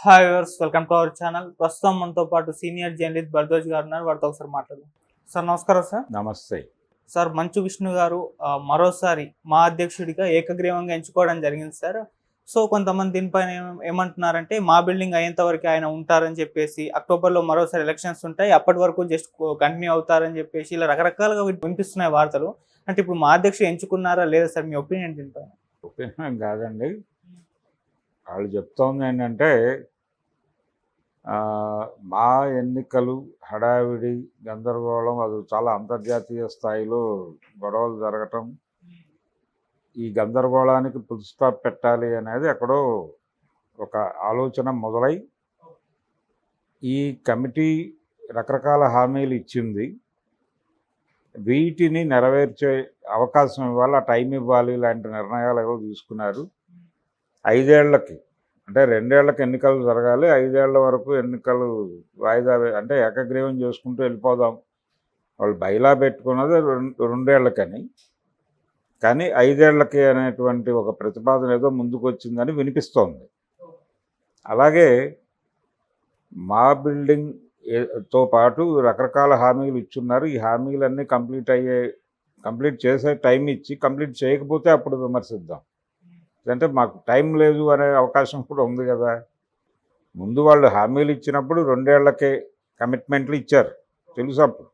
Hi viewers, welcome to our channel. ప్రస్తుతం మనతో పాటు సీనియర్ జర్నలిస్ట్ భరద్వాజ్ గారు ఉన్నారు. వారితో ఒకసారి మాట్లాడదాం. సార్ నమస్కారం. సార్ నమస్తే. సార్ మంచు విష్ణు గారు మరోసారి మా అధ్యక్షుడిగా ఏకగ్రీవంగా ఎంచుకోవడం జరిగింది సార్. సో కొంతమంది దీనిపైన ఏమంటున్నారంటే మా బిల్డింగ్ అయ్యేంత వరకు ఆయన ఉంటారని చెప్పేసి, అక్టోబర్లో మరోసారి ఎలక్షన్స్ ఉంటాయి, అప్పటి వరకు జస్ట్ కంటిన్యూ అవుతారని చెప్పేసి ఇలా రకరకాలుగా వినిపిస్తున్నాయి వార్తలు. అంటే ఇప్పుడు మా అధ్యక్షుడు ఎంచుకున్నారా లేదా సార్? మీ ఒపీనియన్ దీనిపైన? ఒపీనియన్ కాదండి, వాళ్ళు చెప్తోంది ఏంటంటే మా ఎన్నికలు హడావిడి గందరగోళం, అది చాలా అంతర్జాతీయ స్థాయిలో గొడవలు జరగటం, ఈ గందరగోళానికి ఫుల్ స్టాప్ పెట్టాలి అనేది ఎక్కడో ఒక ఆలోచన మొదలై ఈ కమిటీ రకరకాల హామీలు ఇచ్చింది. వీటిని నెరవేర్చే అవకాశం ఇవ్వాలి, ఆ టైం ఇవ్వాలి, ఇలాంటి నిర్ణయాలు ఎవరు తీసుకున్నారు. 5 ఏళ్లకి అంటే 2 ఏళ్లకు ఎన్నికలు జరగాలి, 5 ఏళ్ల వరకు ఎన్నికలు వాయిదా అంటే ఏకగ్రీవం చేసుకుంటూ వెళ్ళిపోదాం. వాళ్ళు బైలా పెట్టుకున్నది 2 ఏళ్లకని, కానీ 5 ఏళ్లకి అనేటువంటి ఒక ప్రతిపాదన ఏదో ముందుకు వచ్చిందని వినిపిస్తోంది. అలాగే మా బిల్డింగ్ తో పాటు రకరకాల హామీలు ఇచ్చున్నారు. ఈ హామీలన్నీ కంప్లీట్ చేసే టైం ఇచ్చి, కంప్లీట్ చేయకపోతే అప్పుడు విమర్శిద్దాం. అంటే మాకు టైం లేదు అనే అవకాశం కూడా ఉంది కదా. ముందు వాళ్ళు హామీలు ఇచ్చినప్పుడు 2 ఏళ్లకే కమిట్మెంట్లు ఇచ్చారు, తెలుసు అప్పుడు.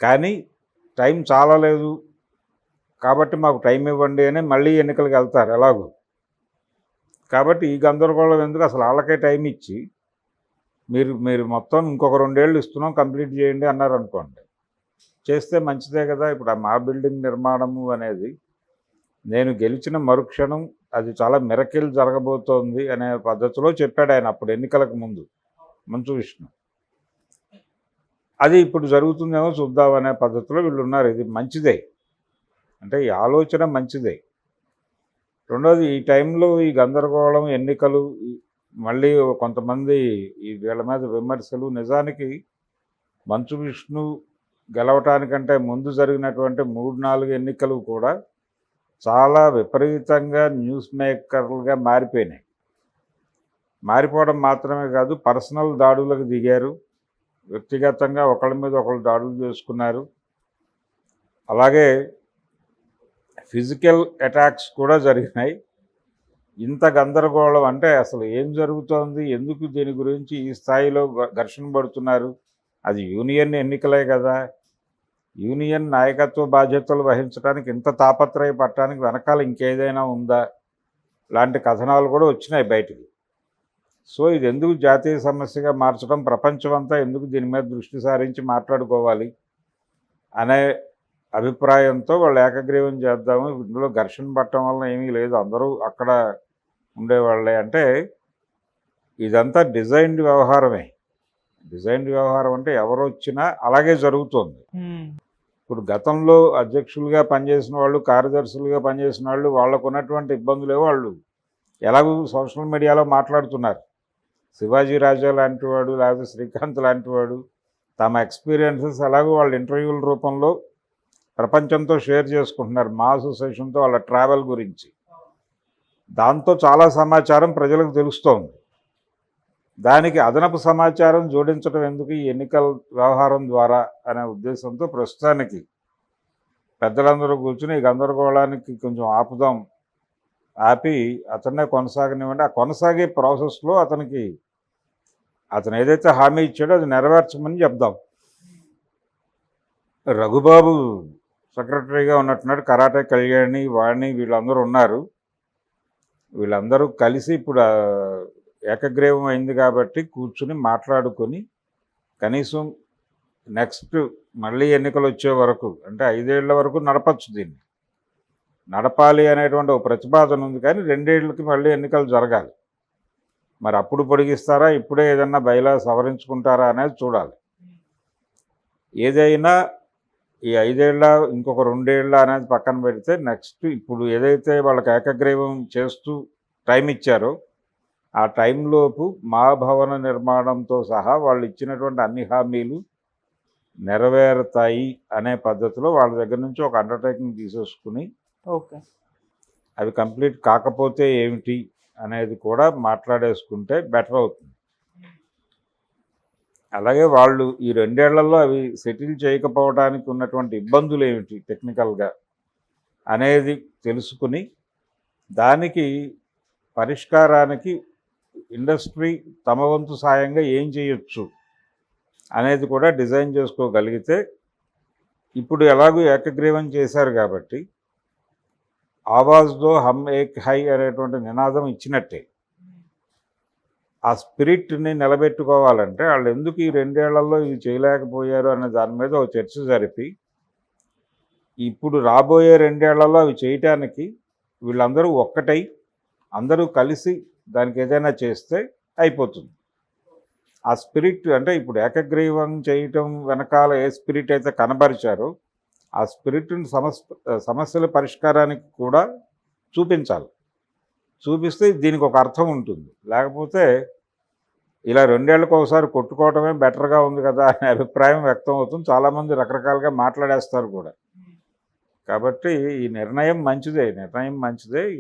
కానీ టైం చాలా లేదు కాబట్టి మాకు టైం ఇవ్వండి అని మళ్ళీ ఎన్నికలకు వెళ్తారు ఎలాగో. కాబట్టి ఈ గందరగోళం ఎందుకు, అసలు వాళ్ళకే టైం ఇచ్చి మీరు మొత్తం ఇంకొక 2 ఏళ్ళు ఇస్తున్నాం, కంప్లీట్ చేయండి అన్నారు అనుకోండి, చేస్తే మంచిదే కదా. ఇప్పుడు ఆ మా బిల్డింగ్ నిర్మాణము అనేది నేను గెలిచిన మరుక్షణం అది చాలా మిరకిల్ జరగబోతోంది అనే పద్ధతిలో చెప్పాడు ఆయన అప్పుడు ఎన్నికలకు ముందు, మంచు విష్ణు. అది ఇప్పుడు జరుగుతుందేమో చూద్దామనే పద్ధతిలో వీళ్ళు ఉన్నారు. ఇది మంచిదే, అంటే ఈ ఆలోచన మంచిదే. రెండోది, ఈ టైంలో ఈ గందరగోళం, ఎన్నికలు, మళ్ళీ కొంతమంది ఈ వీళ్ళ మీద విమర్శలు. నిజానికి మంచు విష్ణు గెలవటానికంటే ముందు జరిగినటువంటి 3-4 ఎన్నికలు కూడా చాలా విపరీతంగా న్యూస్ మేకర్లుగా మారిపోయినాయి. మారిపోవడం మాత్రమే కాదు, పర్సనల్ దాడులకు దిగారు, వ్యక్తిగతంగా ఒకళ్ళ మీద ఒకళ్ళు దాడులు చేసుకున్నారు. అలాగే ఫిజికల్ అటాక్స్ కూడా జరిగినాయి. ఇంత గందరగోళం అంటే అసలు ఏం జరుగుతోంది, ఎందుకు దీని గురించి ఈ స్థాయిలో ఘర్షణ పడుతున్నారు? అది యూనియన్ ఎన్నికలే కదా. యూనియన్ నాయకత్వ బాధ్యతలు వహించడానికి ఇంత తాపత్రయపడటానికి వెనకాల ఇంకేదైనా ఉందా? లాంటి కథనాలు కూడా వచ్చినాయి బయటికి. సో ఇది ఎందుకు జాతీయ సమస్యగా మార్చడం, ప్రపంచమంతా ఎందుకు దీని మీద దృష్టి సారించి మాట్లాడుకోవాలి అనే అభిప్రాయంతో వాళ్ళు ఏకగ్రీవం చేద్దాము, ఇందులో ఘర్షణ పట్టడం వల్ల ఏమీ లేదు, అందరూ అక్కడ ఉండేవాళ్ళే. అంటే ఇదంతా డిజైన్డ్ వ్యవహారమే. డిజైన్డ్ వ్యవహారం అంటే ఎవరు వచ్చినా అలాగే జరుగుతుంది. ఇప్పుడు గతంలో అధ్యక్షులుగా పనిచేసిన వాళ్ళు, కార్యదర్శులుగా పనిచేసిన వాళ్ళు, వాళ్ళకు ఉన్నటువంటి ఇబ్బందులే వాళ్ళు ఎలాగూ సోషల్ మీడియాలో మాట్లాడుతున్నారు. శివాజీ రాజా లాంటి వాడు, లేకపోతే శ్రీకాంత్ లాంటి వాడు తమ ఎక్స్పీరియన్సెస్ ఎలాగో వాళ్ళ ఇంటర్వ్యూల రూపంలో ప్రపంచంతో షేర్ చేసుకుంటున్నారు, మా అసోసియేషన్తో వాళ్ళ ట్రావెల్ గురించి. దాంతో చాలా సమాచారం ప్రజలకు తెలుస్తోంది. దానికి అదనపు సమాచారం జోడించడం ఎందుకు ఈ ఎన్నికల వ్యవహారం ద్వారా అనే ఉద్దేశంతో ప్రస్తుతానికి పెద్దలందరూ కూర్చుని ఈ గందరగోళానికి కొంచెం ఆపి అతన్నే కొనసాగనివ్వండి. ఆ కొనసాగే ప్రాసెస్లో అతను ఏదైతే హామీ ఇచ్చాడో అది నెరవేర్చమని చెప్దాం. రఘుబాబు సెక్రటరీగా ఉన్నట్టున్నాడు, కరాటే కళ్యాణి, వాణి వీళ్ళందరూ ఉన్నారు. వీళ్ళందరూ కలిసి ఇప్పుడు ఏకగ్రీవం అయింది కాబట్టి కూర్చుని మాట్లాడుకొని కనీసం నెక్స్ట్ మళ్ళీ ఎన్నికలు వచ్చే వరకు, అంటే 5 ఏళ్ల వరకు నడపచ్చు, దీన్ని నడపాలి అనేటువంటి ఒక ప్రతిపాదన ఉంది. కానీ 2 ఏళ్ళకి మళ్ళీ ఎన్నికలు జరగాలి. మరి అప్పుడు పొడిగిస్తారా, ఇప్పుడే ఏదన్నా బైలా సవరించుకుంటారా అనేది చూడాలి. ఏదైనా ఈ 5 ఏళ్ళ ఇంకొక 2 ఏళ్ళ అనేది పక్కన పెడితే, నెక్స్ట్ ఇప్పుడు ఏదైతే వాళ్ళకి ఏకగ్రీవం చేస్తూ టైం ఇచ్చారో ఆ టైంలోపు మా భవన నిర్మాణంతో సహా వాళ్ళు ఇచ్చినటువంటి అన్ని హామీలు నెరవేరుతాయి అనే పద్ధతిలో వాళ్ళ దగ్గర నుంచి ఒక అండర్టేకింగ్ తీసేసుకుని, ఓకే, అవి కంప్లీట్ కాకపోతే ఏమిటి అనేది కూడా మాట్లాడేసుకుంటే బెటర్ అవుతుంది. అలాగే వాళ్ళు ఈ 2 ఏళ్లలో అవి సెటిల్ చేయకపోవడానికి ఉన్నటువంటి ఇబ్బందులు ఏమిటి టెక్నికల్గా అనేది తెలుసుకుని దానికి పరిష్కారానికి ఇండస్ట్రీ తమ వంతు సాయంగా ఏం చేయొచ్చు అనేది కూడా డిజైన్ చేసుకోగలిగితే, ఇప్పుడు ఎలాగూ ఏకగ్రీవం చేశారు కాబట్టి ఆవాజ్తో హమ్ ఏక్ హై అనేటువంటి నినాదం ఇచ్చినట్టే. ఆ స్పిరిట్ని నిలబెట్టుకోవాలంటే వాళ్ళు ఎందుకు ఈ 2 ఏళ్లలో ఇది చేయలేకపోయారు అనే దాని మీద ఒక చర్చ జరిపి, ఇప్పుడు రాబోయే 2 ఏళ్లలో అవి చేయటానికి వీళ్ళందరూ ఒక్కటై అందరూ కలిసి దానికి ఏదైనా చేస్తే అయిపోతుంది. ఆ స్పిరిట్ అంటే ఇప్పుడు ఏకగ్రీవం చేయటం వెనకాల ఏ స్పిరిట్ అయితే కనబరిచారో ఆ స్పిరిట్ని సమస్యల పరిష్కారానికి కూడా చూపించాలి. చూపిస్తే దీనికి ఒక అర్థం ఉంటుంది. లేకపోతే ఇలా 2 ఏళ్లకు ఒకసారి కొట్టుకోవటమే బెటర్గా ఉంది కదా అనే అభిప్రాయం వ్యక్తం అవుతుంది. చాలామంది రకరకాలుగా మాట్లాడేస్తారు కూడా. కాబట్టి ఈ నిర్ణయం మంచిదే.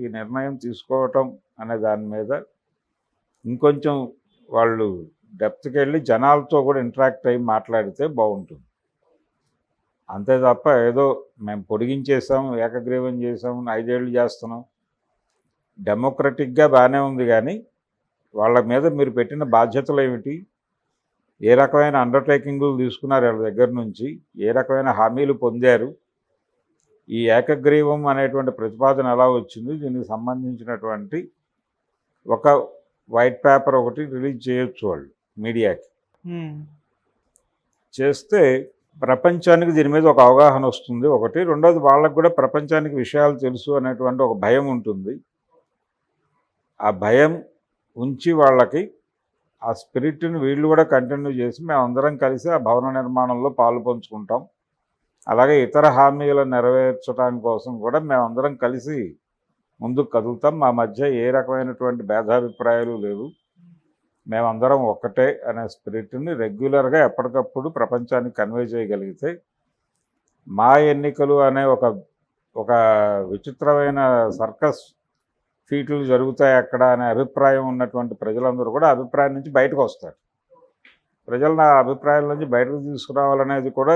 ఈ నిర్ణయం తీసుకోవటం అనే దాని మీద ఇంకొంచెం వాళ్ళు డెప్త్కి వెళ్ళి జనాలతో కూడా ఇంటరాక్ట్ అయ్యి మాట్లాడితే బాగుంటుంది. అంతే తప్ప ఏదో మేము పొడిగించేసాం, ఏకగ్రీవం చేసాం, 5 ఏళ్ళు చేస్తున్నాం, డెమోక్రటిక్గా బాగానే ఉంది. కానీ వాళ్ళ మీద మీరు పెట్టిన బాధ్యతలు ఏమిటి, ఏ రకమైన అండర్టేకింగ్లు తీసుకున్నారు వాళ్ళ దగ్గర నుంచి, ఏ రకమైన హామీలు పొందారు, ఈ ఏకగ్రీవం అనేటువంటి ప్రతిపాదన ఎలా వచ్చింది, దీనికి సంబంధించినటువంటి ఒక వైట్ పేపర్ ఒకటి రిలీజ్ చేయొచ్చు వాళ్ళు మీడియాకి. చేస్తే ప్రపంచానికి దీని మీద ఒక అవగాహన వస్తుంది ఒకటి. రెండోది వాళ్ళకు కూడా ప్రపంచానికి విషయాలు తెలుసు అనేటువంటి ఒక భయం ఉంటుంది. ఆ భయం ఉంచి వాళ్ళకి ఆ స్పిరిట్ని వీళ్ళు కూడా కంటిన్యూ చేసి మేమందరం కలిసి ఆ భవన నిర్మాణంలో పాలు పంచుకుంటాం, అలాగే ఇతర హామీలను నెరవేర్చడానికి కోసం కూడా మేమందరం కలిసి ముందుకు కదులుతాం, మా మధ్య ఏ రకమైనటువంటి భేదాభిప్రాయాలు లేవు, మేమందరం ఒక్కటే అనే స్పిరిట్ని రెగ్యులర్గా ఎప్పటికప్పుడు ప్రపంచానికి కన్వే చేయగలిగితే మా ఎన్నికలు అనే ఒక విచిత్రమైన సర్కస్ ఫీట్లు జరుగుతాయి అక్కడ అనే అభిప్రాయం ఉన్నటువంటి ప్రజలందరూ కూడా అభిప్రాయం నుంచి బయటకు వస్తారు. ప్రజలను ఆ అభిప్రాయాల నుంచి బయటకు తీసుకురావాలనేది కూడా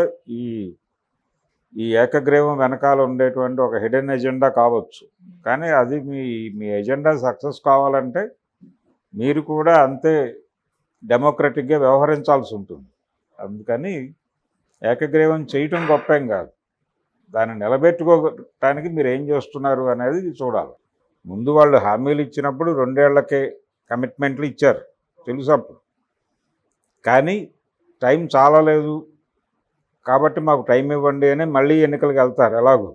ఈ ఏకగ్రీవం వెనకాల ఉండేటువంటి ఒక హిడెన్ ఎజెండా కావచ్చు. కానీ అది మీ ఎజెండా సక్సెస్ కావాలంటే మీరు కూడా అంతే డెమోక్రటిక్గా వ్యవహరించాల్సి ఉంటుంది. అందుకని ఏకగ్రీవం చేయటం గొప్పేం కాదు, దాన్ని నిలబెట్టుకోవటానికి మీరు ఏం చేస్తున్నారు అనేది చూడాలి. ముందు వాళ్ళు హామీలు ఇచ్చినప్పుడు 2 ఏళ్లకే కమిట్మెంట్లు ఇచ్చారు తెలుసు అప్పుడు. కానీ టైం చాలలేదు కాబట్టి మాకు టైం ఇవ్వండి అని మళ్ళీ ఎన్నికలకు వెళ్తారు ఎలాగో.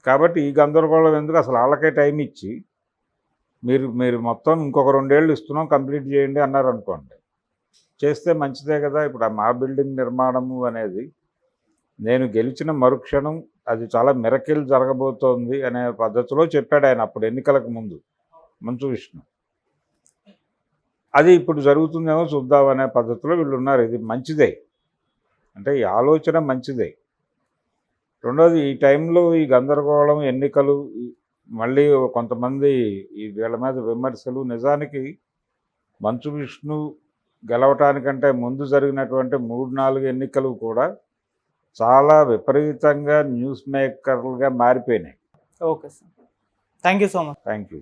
కాబట్టి ఈ గందరగోళం ఎందుకు, అసలు వాళ్ళకే టైం ఇచ్చి మీరు మొత్తం ఇంకొక 2 ఏళ్ళు ఇస్తున్నాం కంప్లీట్ చేయండి అన్నారు అనుకోండి, చేస్తే మంచిదే కదా. ఇప్పుడు మా బిల్డింగ్ నిర్మాణము అనేది నేను గెలిచిన మరుక్షణం అది చాలా మిరకిల్ జరగబోతోంది అనే పద్ధతిలో చెప్పాడు ఆయన అప్పుడు ఎన్నికలకు ముందు మంచు విష్ణు. అది ఇప్పుడు జరుగుతుందేమో చూద్దామనే పద్ధతిలో వీళ్ళు ఉన్నారు. ఇది మంచిదే, అంటే ఈ ఆలోచన మంచిదే. రెండోది ఈ టైంలో ఈ గందరగోళం ఎన్నికలు మళ్ళీ కొంతమంది వీళ్ళ మీద విమర్శలు. నిజానికి మంచు విష్ణు గెలవటానికంటే ముందు జరిగినటువంటి 3-4 ఎన్నికలు కూడా చాలా విపరీతంగా న్యూస్ మేకర్లుగా మారిపోయినాయి. Okay sir, thank you so much. Thank you.